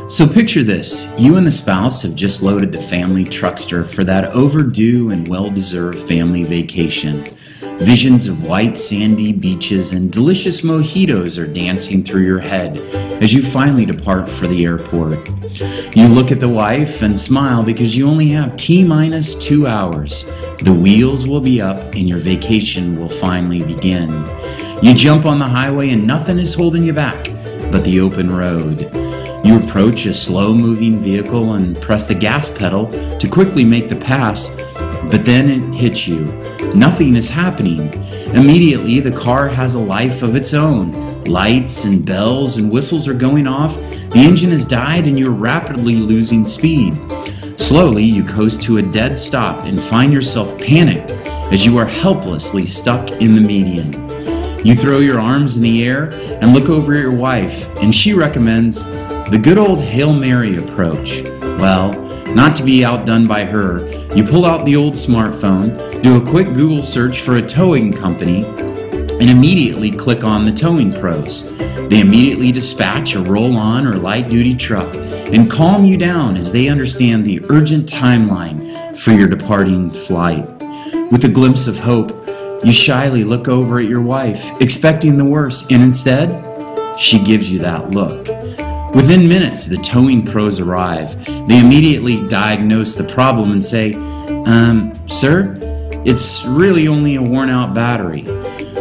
So picture this, you and the spouse have just loaded the family truckster for that overdue and well-deserved family vacation. Visions of white sandy beaches and delicious mojitos are dancing through your head as you finally depart for the airport. You look at the wife and smile because you only have T-minus 2 hours. The wheels will be up and your vacation will finally begin. You jump on the highway and nothing is holding you back but the open road. You approach a slow-moving vehicle and press the gas pedal to quickly make the pass, but then it hits you. Nothing is happening. Immediately, the car has a life of its own. Lights and bells and whistles are going off, the engine has died, and you're rapidly losing speed. Slowly, you coast to a dead stop and find yourself panicked as you are helplessly stuck in the median. You throw your arms in the air and look over at your wife, and she recommends the good old Hail Mary approach. Well, not to be outdone by her, you pull out the old smartphone, do a quick Google search for a towing company, and immediately click on the Towing Pros. They immediately dispatch a roll-on or light-duty truck and calm you down as they understand the urgent timeline for your departing flight. With a glimpse of hope, you shyly look over at your wife, expecting the worst, and instead, she gives you that look. Within minutes, the towing pros arrive. They immediately diagnose the problem and say, sir, it's really only a worn-out battery.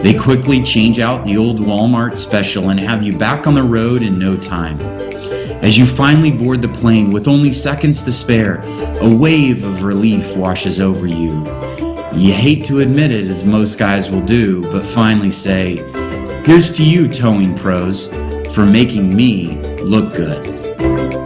They quickly change out the old Walmart special and have you back on the road in no time. As you finally board the plane with only seconds to spare, a wave of relief washes over you. You hate to admit it, as most guys will do, but finally say, here's to you, towing pros, for making me look good.